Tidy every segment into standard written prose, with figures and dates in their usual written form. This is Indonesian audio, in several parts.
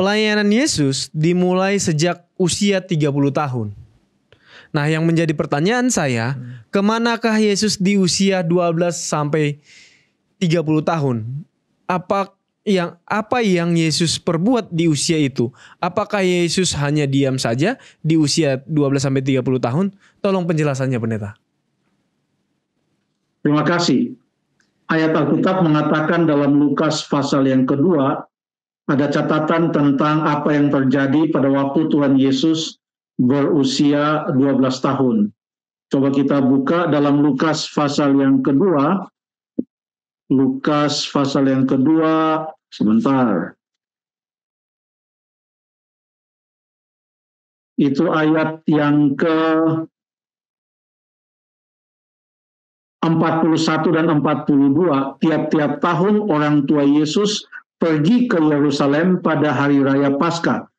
Pelayanan Yesus dimulai sejak usia 30 tahun. Nah, yang menjadi pertanyaan saya, kemanakah Yesus di usia 12 sampai 30 tahun? Apa yang Yesus perbuat di usia itu? Apakah Yesus hanya diam saja di usia 12 sampai 30 tahun? Tolong penjelasannya, Pendeta. Terima kasih. Ayat Alkitab mengatakan dalam Lukas pasal yang kedua, ada catatan tentang apa yang terjadi pada waktu Tuhan Yesus berusia 12 tahun. Coba kita buka dalam Lukas pasal yang kedua. Lukas pasal yang kedua, sebentar. Itu ayat yang ke 41 dan 42. Tiap-tiap tahun orang tua Yesus pergi ke Yerusalem pada hari raya Paskah.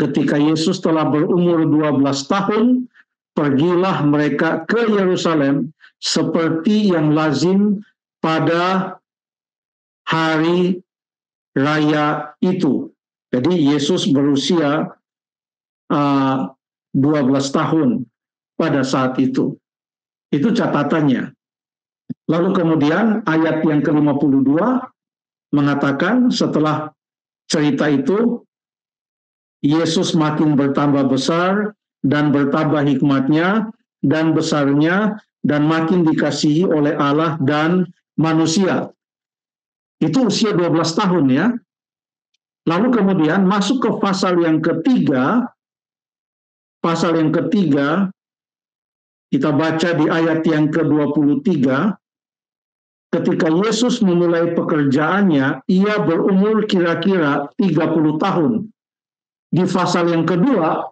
Ketika Yesus telah berumur 12 tahun, pergilah mereka ke Yerusalem seperti yang lazim pada hari raya itu. Jadi Yesus berusia 12 tahun pada saat itu. Itu catatannya. Lalu kemudian ayat yang ke-52 mengatakan setelah cerita itu, Yesus makin bertambah besar dan bertambah hikmatnya dan besarnya dan makin dikasihi oleh Allah dan manusia. Itu usia 12 tahun ya. Lalu kemudian masuk ke pasal yang ketiga. Pasal yang ketiga, kita baca di ayat yang ke-23. Ketika Yesus memulai pekerjaannya, ia berumur kira-kira 30 tahun. Di pasal yang kedua,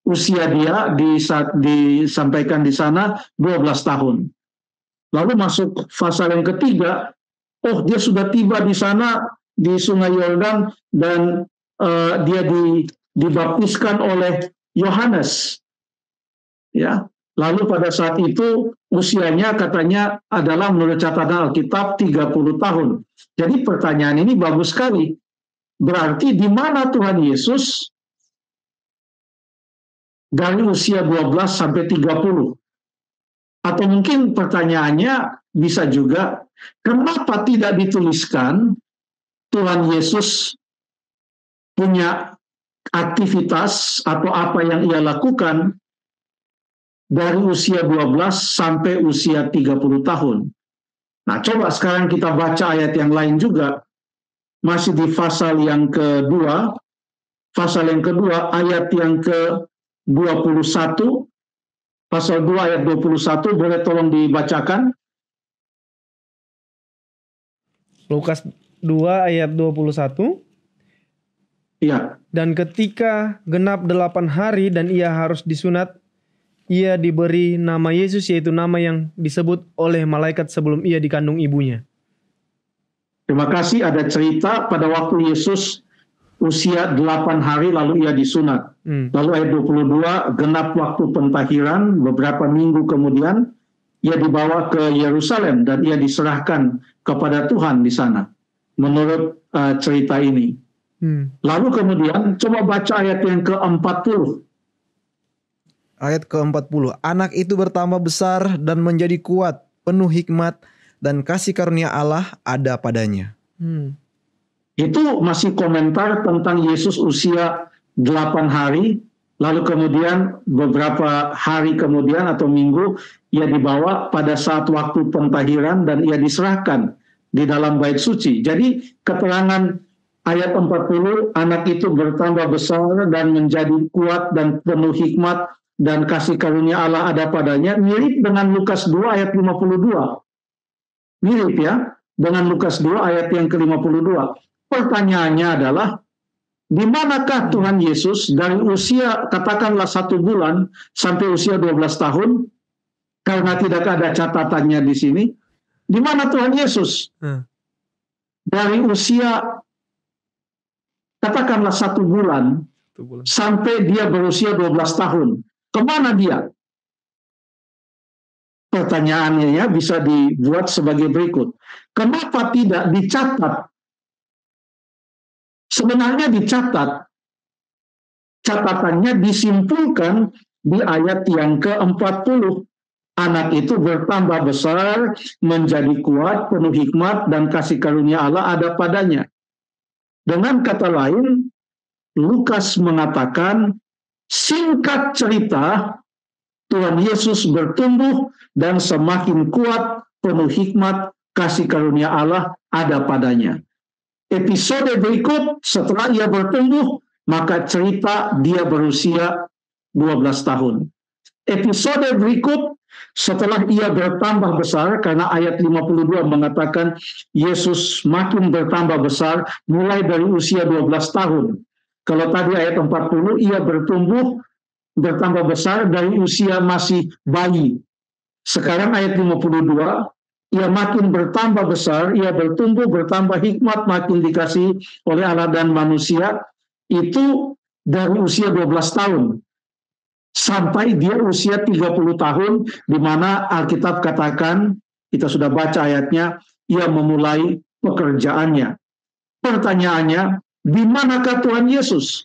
usia dia disampaikan di sana 12 tahun. Lalu masuk pasal yang ketiga, dia sudah tiba di sana di Sungai Yordan dan dia dibaptiskan oleh Yohanes. Ya. Lalu pada saat itu usianya katanya adalah menurut catatan Alkitab 30 tahun. Jadi pertanyaan ini bagus sekali. Berarti di mana Tuhan Yesus dari usia 12 sampai 30? Atau mungkin pertanyaannya bisa juga, kenapa tidak dituliskan Tuhan Yesus punya aktivitas atau apa yang ia lakukan dari usia 12 sampai usia 30 tahun. Nah, coba sekarang kita baca ayat yang lain juga. Masih di pasal yang kedua. Pasal yang kedua, ayat yang ke-21. Pasal 2 ayat 21, boleh tolong dibacakan? Lukas 2 ayat 21. Iya. Dan ketika genap 8 hari dan ia harus disunat, ia diberi nama Yesus, yaitu nama yang disebut oleh malaikat sebelum ia dikandung ibunya. Terima kasih. Ada cerita pada waktu Yesus usia 8 hari lalu ia disunat. Lalu ayat 22, genap waktu pentahiran, beberapa minggu kemudian ia dibawa ke Yerusalem dan ia diserahkan kepada Tuhan di sana. Menurut cerita ini. Lalu kemudian coba baca ayat yang ke-40. Ayat ke-40. Anak itu bertambah besar dan menjadi kuat, penuh hikmat, dan kasih karunia Allah ada padanya. Itu masih komentar tentang Yesus usia 8 hari, lalu kemudian beberapa hari kemudian atau minggu, ia dibawa pada saat waktu pentahiran dan ia diserahkan di dalam bait suci. Jadi keterangan ayat 40, anak itu bertambah besar dan menjadi kuat dan penuh hikmat, dan kasih karunia Allah ada padanya, mirip dengan Lukas 2 ayat 52. Mirip ya, dengan Lukas 2 ayat yang ke-52. Pertanyaannya adalah, di manakah Tuhan Yesus dari usia katakanlah 1 bulan sampai usia 12 tahun, karena tidak ada catatannya di sini, di mana Tuhan Yesus? Dari usia katakanlah 1 bulan sampai dia berusia 12 tahun. Kemana dia? Pertanyaannya ya bisa dibuat sebagai berikut. Kenapa tidak dicatat? Sebenarnya dicatat catatannya disimpulkan di ayat yang ke-40. Anak itu bertambah besar, menjadi kuat, penuh hikmat, dan kasih karunia Allah ada padanya. Dengan kata lain, Lukas mengatakan, singkat cerita, Tuhan Yesus bertumbuh dan semakin kuat, penuh hikmat, kasih karunia Allah ada padanya. Episode berikut, setelah ia bertumbuh, maka cerita dia berusia 12 tahun. Episode berikut, setelah ia bertambah besar, karena ayat 52 mengatakan Yesus makin bertambah besar mulai dari usia 12 tahun. Kalau tadi ayat 40, ia bertambah besar dari usia masih bayi. Sekarang ayat 52, ia makin bertambah besar, ia bertumbuh, bertambah hikmat, makin dikasih oleh Allah dan manusia, itu dari usia 12 tahun. Sampai dia usia 30 tahun, di mana Alkitab katakan, kita sudah baca ayatnya, ia memulai pekerjaannya. Pertanyaannya, di manakah Tuhan Yesus?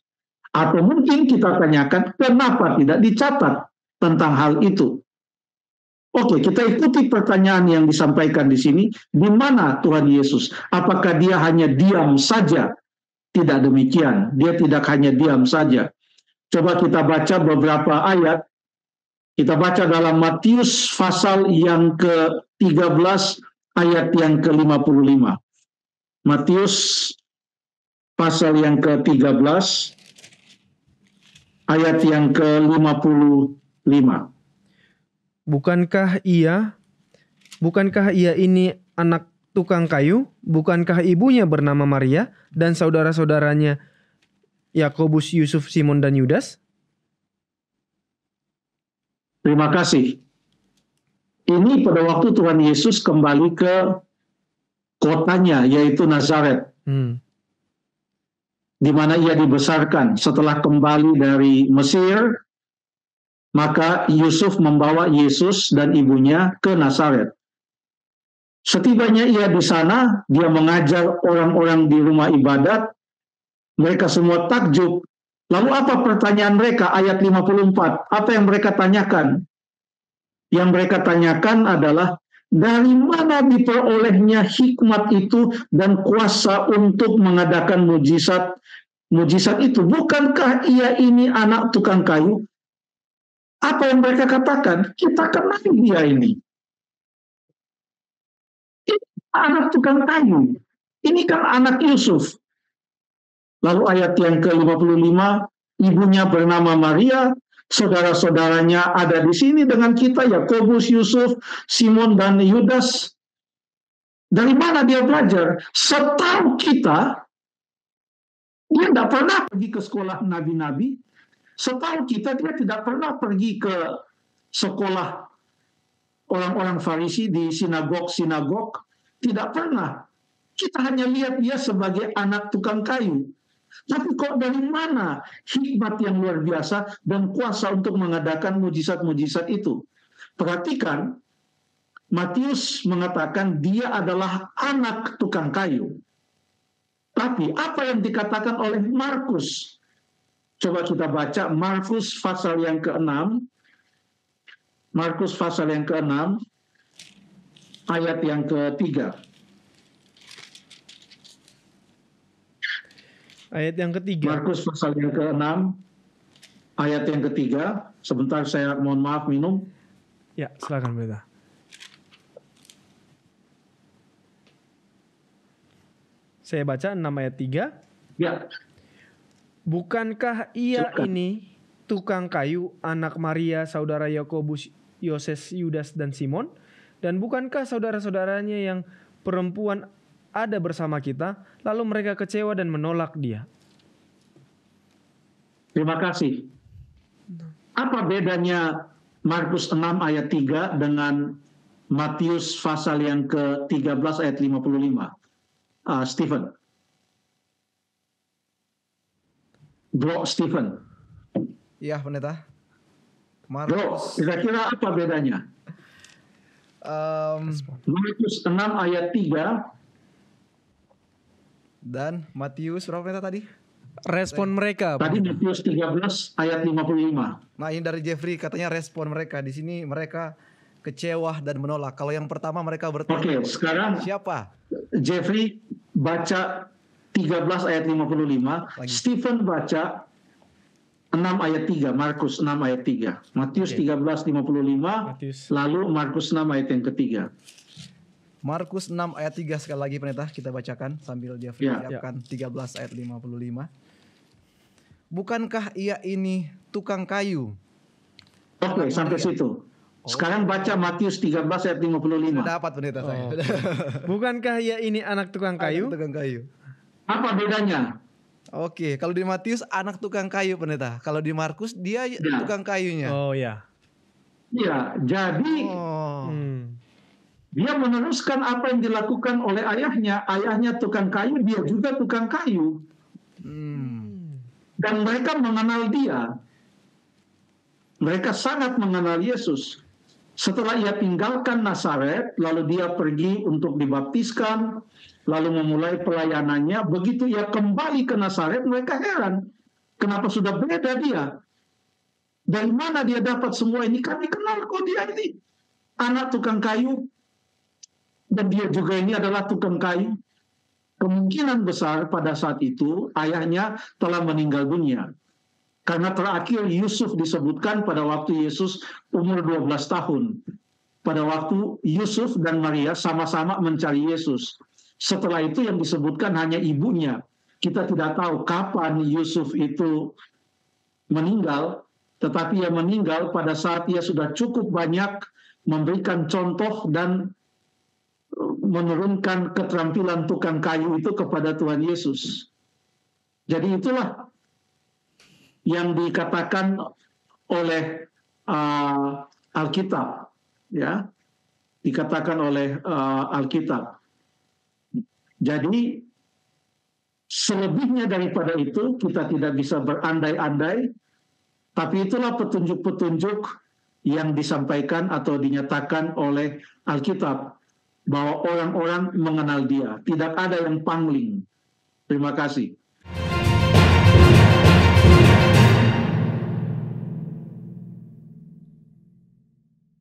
Atau mungkin kita tanyakan, kenapa tidak dicatat tentang hal itu? Oke, kita ikuti pertanyaan yang disampaikan di sini. Di mana Tuhan Yesus? Apakah dia hanya diam saja? Tidak demikian. Dia tidak hanya diam saja. Coba kita baca beberapa ayat. Kita baca dalam Matius pasal yang ke-13 ayat yang ke-55. Matius pasal yang ke-13 ayat yang ke-55. Bukankah ia ini anak tukang kayu? Bukankah ibunya bernama Maria dan saudara-saudaranya Yakobus, Yusuf, Simon, dan Yudas? Terima kasih. Ini pada waktu Tuhan Yesus kembali ke kotanya, yaitu Nazaret, di mana ia dibesarkan. Setelah kembali dari Mesir, maka Yusuf membawa Yesus dan ibunya ke Nazaret. Setibanya ia di sana, dia mengajar orang-orang di rumah ibadat. Mereka semua takjub. Lalu apa pertanyaan mereka? Ayat 54. Apa yang mereka tanyakan? Yang mereka tanyakan adalah, dari mana diperolehnya hikmat itu dan kuasa untuk mengadakan mujizat itu? Bukankah ia ini anak tukang kayu? Apa yang mereka katakan? Kita kenal dia ini. Ini anak tukang kayu. Ini kan anak Yusuf. Lalu ayat yang ke-55, ibunya bernama Maria, saudara-saudaranya ada di sini dengan kita, Yakobus, Yusuf, Simon, dan Yudas. Dari mana dia belajar? Setahu kita, dia tidak pernah pergi ke sekolah nabi-nabi. Setahu kita, dia tidak pernah pergi ke sekolah orang-orang Farisi di sinagog-sinagog. Tidak pernah. Kita hanya lihat dia sebagai anak tukang kayu. Tapi kok dari mana hikmat yang luar biasa dan kuasa untuk mengadakan mujizat-mujizat itu? Perhatikan, Matius mengatakan dia adalah anak tukang kayu. Tapi apa yang dikatakan oleh Markus? Coba kita baca Markus pasal yang ke-6. Markus pasal yang ke-6 ayat yang ke-3. Ayat yang ketiga. Markus pasal yang ke-6 ayat yang ke-3. Sebentar, saya mohon maaf minum. Ya, silakan Pendeta. Saya baca 6 ayat 3. Ya. Bukankah ia ini tukang kayu, anak Maria, saudara Yakobus, Yoses, Yudas, dan Simon? Dan bukankah saudara-saudaranya yang perempuan ada bersama kita? Lalu mereka kecewa dan menolak dia. Terima kasih. Apa bedanya Markus 6 ayat 3 dengan Matius pasal yang ke-13 ayat 55? Stephen. Bro Stephen. Iya, Pendeta. Bro, kira-kira apa bedanya? Markus 6 ayat 3 dan Matius berapa Pendeta tadi? Respon mereka. Tadi Matius 13 ayat 55. Nah, ini dari Jeffrey katanya respon mereka di sini mereka kecewa dan menolak. Kalau yang pertama mereka bertanya, Oke, sekarang siapa? Jeffrey baca 13 ayat 55, Lagi. Stephen baca 6 ayat 3, Markus 6 ayat 3. Matius 13 55, Matius. lalu Markus 6 ayat yang ketiga. Markus 6 ayat 3 sekali lagi pendeta kita bacakan sambil Jeffrey Ya. siapkan 13 ayat 55. Bukankah ia ini tukang kayu? Oke, sampai situ. Sekarang baca Matius 13 ayat 55. Sudah dapat pendeta saya. Bukankah ya ini anak tukang kayu? Anak tukang kayu. Apa bedanya? Oke, kalau di Matius anak tukang kayu pendeta. Kalau di Markus dia tukang kayunya. Oh ya. Ya, jadi Oh. dia meneruskan apa yang dilakukan oleh ayahnya. Ayahnya tukang kayu, dia juga tukang kayu. Dan mereka mengenal dia. Mereka sangat mengenal Yesus. Setelah ia tinggalkan Nazaret, lalu dia pergi untuk dibaptiskan, lalu memulai pelayanannya. Begitu ia kembali ke Nazaret, mereka heran. Kenapa sudah beda dia? Dari mana dia dapat semua ini? Kami kenal kok dia ini. Anak tukang kayu. Dan dia juga ini adalah tukang kayu. Kemungkinan besar pada saat itu ayahnya telah meninggal dunia. Karena terakhir Yusuf disebutkan pada waktu Yesus umur 12 tahun. Pada waktu Yusuf dan Maria sama-sama mencari Yesus. Setelah itu yang disebutkan hanya ibunya. Kita tidak tahu kapan Yusuf itu meninggal. Tetapi ia meninggal pada saat ia sudah cukup banyak memberikan contoh dan menurunkan keterampilan tukang kayu itu kepada Tuhan Yesus. Jadi itulah yang dikatakan oleh Alkitab, ya, dikatakan oleh Alkitab. Jadi selebihnya daripada itu kita tidak bisa berandai-andai, tapi itulah petunjuk-petunjuk yang disampaikan atau dinyatakan oleh Alkitab. Bahwa orang-orang mengenal dia. Tidak ada yang pangling. Terima kasih.